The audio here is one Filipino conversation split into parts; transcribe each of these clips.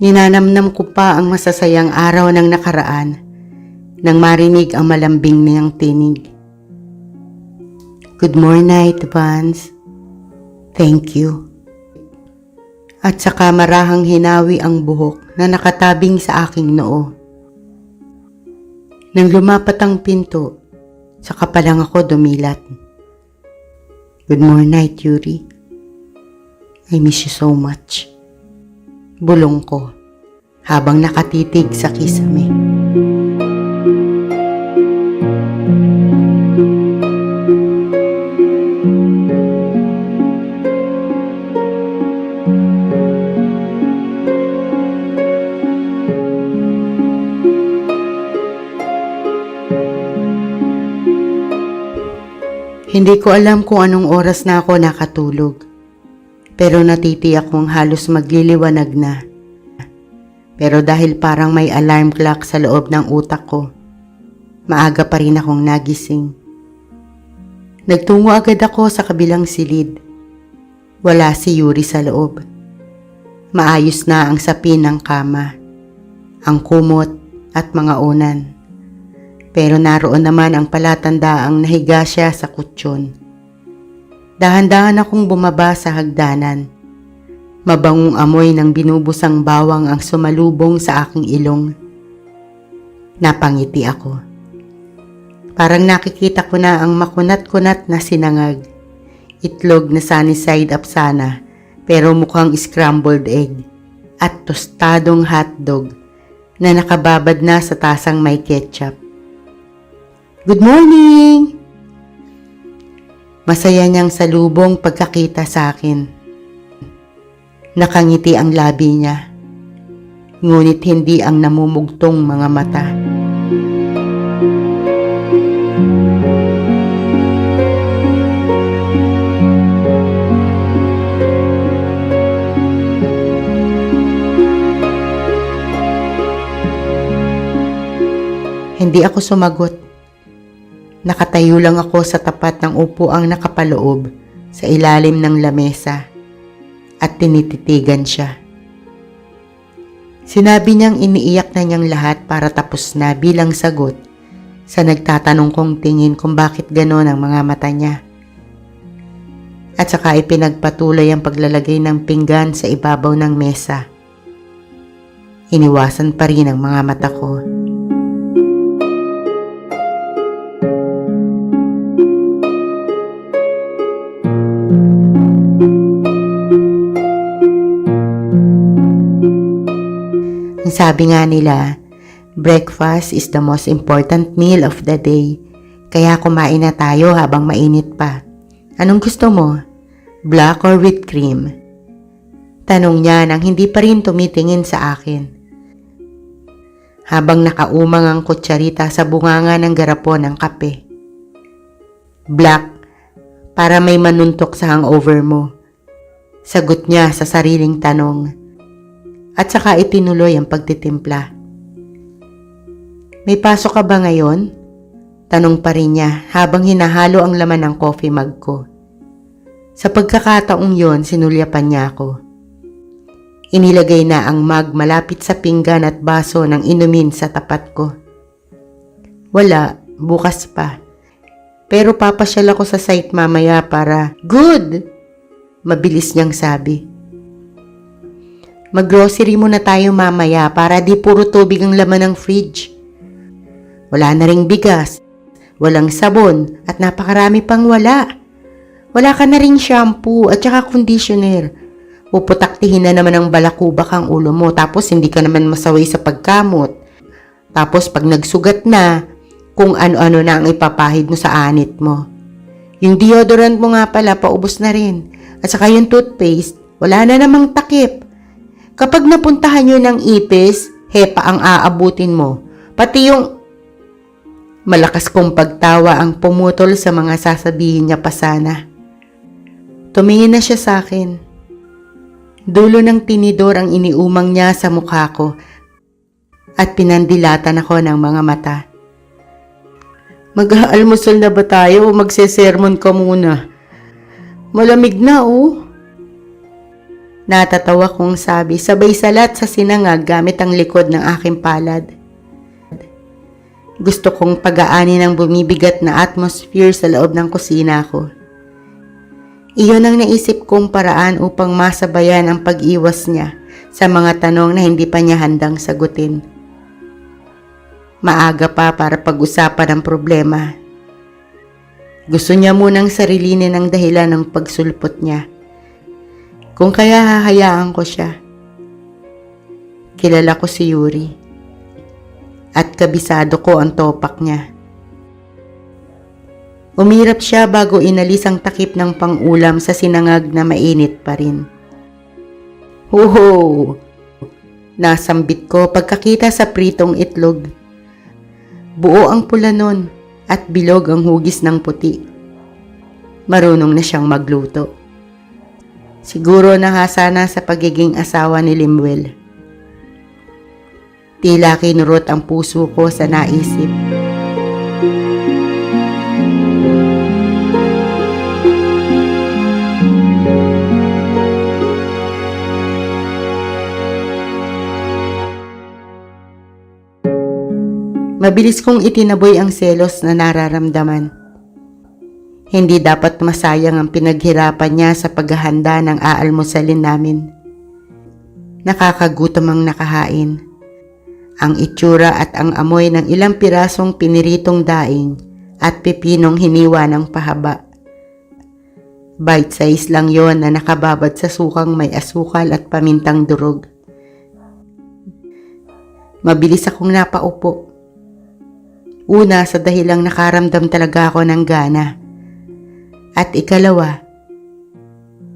Ninanamnam ko pa ang masasayang araw ng nakaraan nang marinig ang malambing niyang tinig. Good morning, Vance. Thank you. At saka marahang hinawi ang buhok na nakatabing sa aking noo. Nang lumapat ang pinto, saka pa lang ako dumilat. Good morning, Yuri. I miss you so much. Bulong ko habang nakatitig sa kisame. Hindi ko alam kung anong oras na ako nakatulog. Pero natitiyak kong halos magliliwanag na. Pero dahil parang may alarm clock sa loob ng utak ko, maaga pa rin akong nagising. Nagtungo agad ako sa kabilang silid. Wala si Yuri sa loob. Maayos na ang sapin ng kama, ang kumot at mga unan. Pero naroon naman ang palatandaang nahiga siya sa kutsyon. Dahan-dahan akong bumaba sa hagdanan. Mabangong amoy ng binubusang bawang ang sumalubong sa aking ilong. Napangiti ako. Parang nakikita ko na ang makunat-kunat na sinangag. Itlog na sunny side up sana, pero mukhang scrambled egg. At tostadong hotdog na nakababad na sa tasang may ketchup. Good morning! Masaya niyang salubong pagkakita sa akin. Nakangiti ang labi niya, ngunit hindi ang namumugtong mga mata. Hindi ako sumagot. Nakatayo lang ako sa tapat ng upuang nakapaloob sa ilalim ng lamesa at tinititigan siya. Sinabi niyang iniiyak na niyang lahat para tapos na bilang sagot sa nagtatanong kong tingin kung bakit gano'n ang mga mata niya. At saka ipinagpatuloy ang paglalagay ng pinggan sa ibabaw ng mesa. Iniwasan pa rin ang mga mata ko. Sabi nga nila, breakfast is the most important meal of the day. Kaya kumain na tayo habang mainit pa. Anong gusto mo? Black or with cream? Tanong niya nang hindi pa rin tumitingin sa akin. Habang nakaumang ang kutsarita sa bunganga ng garapon ng kape. Black, para may manuntok sa hangover mo. Sagot niya sa sariling tanong. At saka itinuloy ang pagtitimpla. May pasok ka ba ngayon? Tanong pa rin niya habang hinahalo ang laman ng coffee mug ko. Sa pagkakataong yon, sinulyapan niya ako. Inilagay na ang mug malapit sa pinggan at baso ng inumin sa tapat ko. Wala, bukas pa. Pero papasyal ako sa site mamaya para... Good! Mabilis niyang sabi. Mag-grocery muna tayo mamaya para di puro tubig ang laman ng fridge. Wala na ring bigas, walang sabon at napakarami pang wala. Wala ka na ring shampoo at saka conditioner. Puputaktihin na naman ng balakubak ang ulo mo tapos hindi ka naman masaway sa pagkamot. Tapos pag nagsugat na, kung ano-ano na ang ipapahid mo sa anit mo. Yung deodorant mo nga pala, paubos na rin. At saka yung toothpaste, wala na namang takip. Kapag napuntahan nyo ng ipis, hepa ang aabutin mo. Pati yung... Malakas kong pagtawa ang pumutol sa mga sasabihin niya pa sana. Tumingin na siya sa akin. Dulo ng tinidor ang iniumang niya sa mukha ko at pinandilatan ako ng mga mata. Mag-aalmusal na ba tayo o magsesermon ka muna? Malamig na oh. Natatawa kong sabi, sabay salat sa sinangag gamit ang likod ng aking palad. Gusto kong pagaanin ang bumibigat na atmosphere sa loob ng kusina ko. Iyon ang naisip kong paraan upang masabayan ang pag-iwas niya sa mga tanong na hindi pa niya handang sagutin. Maaga pa para pag-usapan ang problema. Gusto niya munang sarilinin ang dahilan ng pagsulpot niya. Kung kaya hahayaan ko siya. Kilala ko si Yuri. At kabisado ko ang topak niya. Umirap siya bago inalis ang takip ng pang-ulam sa sinangag na mainit pa rin. Huho! Nasambit ko pagkakita sa pritong itlog. Buo ang pula nun at bilog ang hugis ng puti. Marunong na siyang magluto. Siguro nakasana sa pagiging asawa ni Limuel. Tila kinurot ang puso ko sa naisip. Mabilis kong itinaboy ang selos na nararamdaman. Hindi dapat masayang ang pinaghirapan niya sa paghahanda ng aalmusalin namin. Nakakagutom ang nakahain. Ang itsura at ang amoy ng ilang pirasong piniritong daing at pipinong hiniwa ng pahaba. Bite size lang yon na nakababad sa sukang may asukal at pamintang durog. Mabilis akong napaupo. Una sa dahilang nakaramdam talaga ako ng gana. At ikalawa,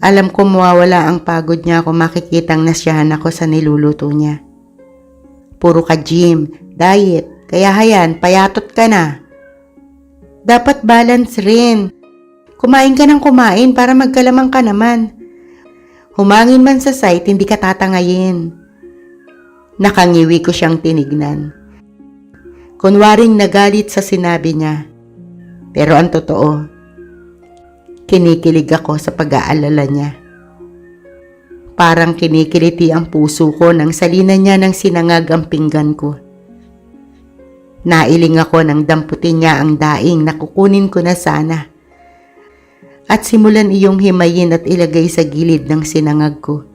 alam ko mawawala ang pagod niya kung makikitang nasyahan ako sa niluluto niya. Puro ka gym, diet, kaya hayan, payatot ka na. Dapat balance rin. Kumain ka ng kumain para magkalamang ka naman. Humangin man sa site, hindi ka tatangayin. Nakangiwi ko siyang tinignan. Kunwaring nagalit sa sinabi niya. Pero ang totoo, kinikilig ako sa pag-aalala niya. Parang kinikiliti ang puso ko nang salina niya ng sinangag ang pinggan ko. Nailing ako nang damputin niya ang daing na kukunin ko na sana. At simulan iyong himayin at ilagay sa gilid ng sinangag ko.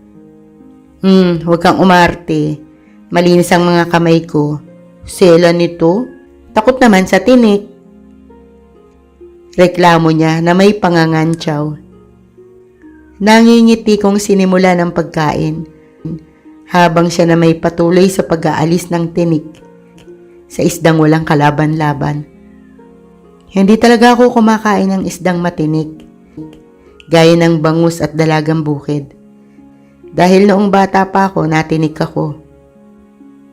Huwag kang umarte. Malinis ang mga kamay ko. Sela nito? Takot naman sa tinik. Reklamo niya na may pangangantsaw. Nangingiti kong sinimula ng pagkain habang siya na may patuloy sa pag-aalis ng tinik sa isdang walang kalaban-laban. Hindi talaga ako kumakain ng isdang matinik, gaya ng bangus at dalagang bukid. Dahil noong bata pa ako, natinik ako.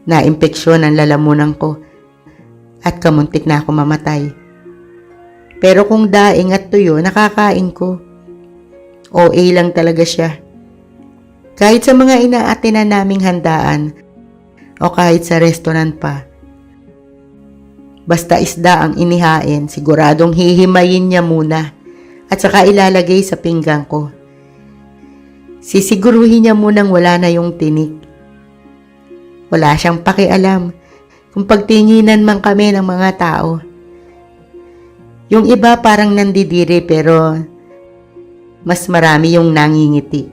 Naimpeksyon ang lalamunan ko at kamuntik na ako mamatay. Pero kung daing at tuyo, nakakain ko. OA lang talaga siya. Kahit sa mga inaatinan naming handaan o kahit sa restaurant pa. Basta isda ang inihain, siguradong hihimayin niya muna at saka ilalagay sa pinggan ko. Sisiguruhin niya munang wala na yung tinik. Wala siyang pakialam kung pagtinginan man kami ng mga tao. Yung iba parang nandidiri pero mas marami yung nangingiti.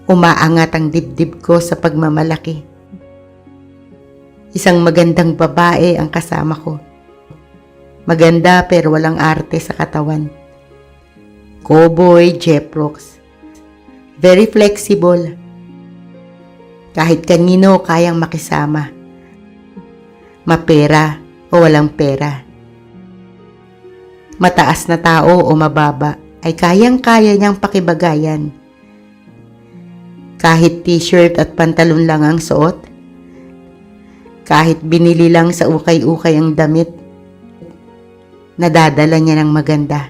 Umaangat ang dibdib ko sa pagmamalaki. Isang magandang babae ang kasama ko. Maganda pero walang arte sa katawan. Cowboy Jeprox. Very flexible. Kahit kanino kayang makisama. Mapera o walang pera. Mataas na tao o mababa ay kayang-kaya niyang pakibagayan. Kahit t-shirt at pantalon lang ang suot, kahit binili lang sa ukay-ukay ang damit, nadadala niya ng maganda.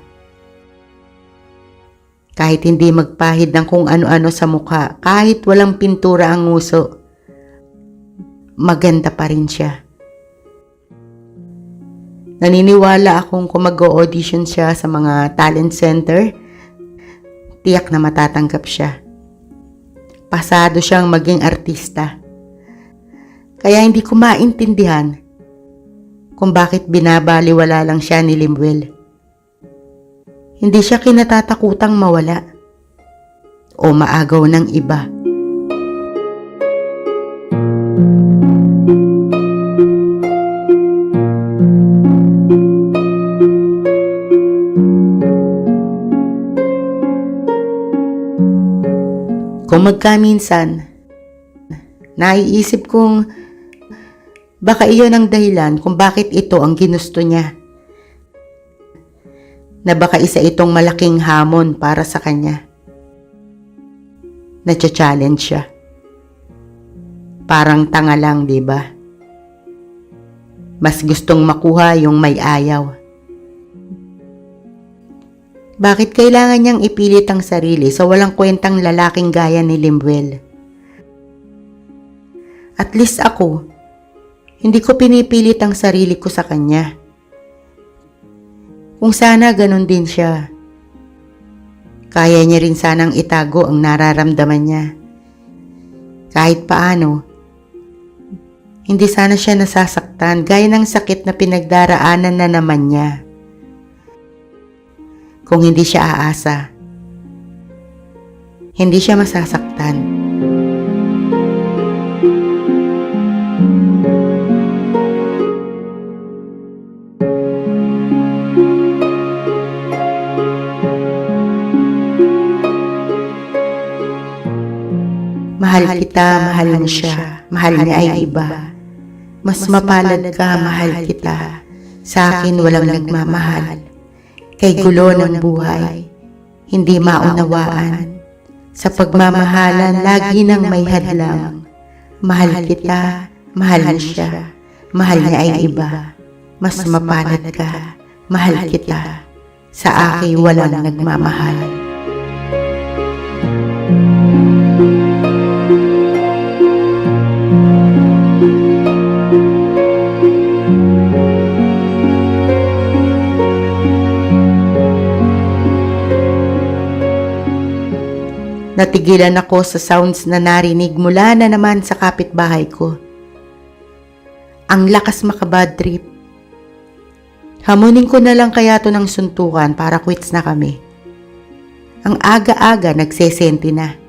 Kahit hindi magpahid ng kung ano-ano sa mukha, kahit walang pintura ang nguso, maganda pa rin siya. Naniniwala akong kung mag-audition siya sa mga talent center, tiyak na matatanggap siya. Pasado siyang maging artista. Kaya hindi ko maintindihan kung bakit binabaliwala lang siya ni Lemuel. Hindi siya kinatatakutang mawala o maagaw ng iba. Kung magkaminsan, naiisip kong baka iyon ang dahilan kung bakit ito ang ginusto niya. Na baka isa itong malaking hamon para sa kanya. Nacha-challenge siya. Parang tanga lang, di ba? Mas gustong makuha yung may ayaw. Bakit kailangan niyang ipilit ang sarili sa walang kwentang lalaking gaya ni Lemuel? At least ako, hindi ko pinipilit ang sarili ko sa kanya. Kung sana ganun din siya. Kaya niya rin sanang itago ang nararamdaman niya. Kahit paano, hindi sana siya nasasaktan gaya ng sakit na pinagdaraanan na naman niya. Kung hindi siya aasa, hindi siya masasaktan. Mahal kita, mahal mo siya, mahal niya ay iba. Mas mapalad ka, mahal kita, sa akin walang nagmamahal. Kay gulo ng buhay, hindi maunawaan. Sa pagmamahalan, lagi nang may hadlang. Mahal kita, mahal mo siya, mahal niya ay iba. Mas mapalad ka, mahal kita, sa akin walang nagmamahal. Natigilan ako sa sounds na narinig mula na naman sa kapitbahay ko. Ang lakas makabad trip. Hamunin ko na lang kaya to ng suntukan para quits na kami. Ang aga-aga nagsesenti na.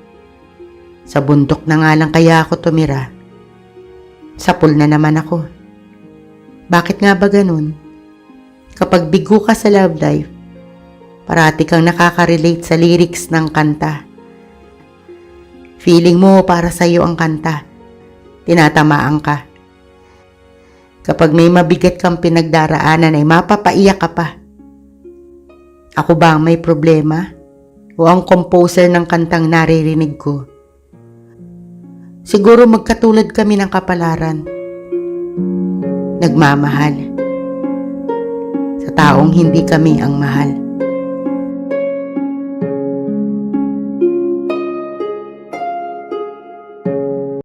Sa bundok na nga lang kaya ako tumira. Sa pool na naman ako. Bakit nga ba ganun? Kapag bigo ka sa love life, parati kang nakaka-relate sa lyrics ng kanta. Feeling mo para sa iyo ang kanta. Tinatamaan ka. Kapag may mabigat kang pinagdaraanan ay mapapaiyak ka pa. Ako ba ang may problema? O ang composer ng kantang naririnig ko? Siguro magkatulad kami ng kapalaran. Nagmamahal. Sa taong hindi kami ang mahal.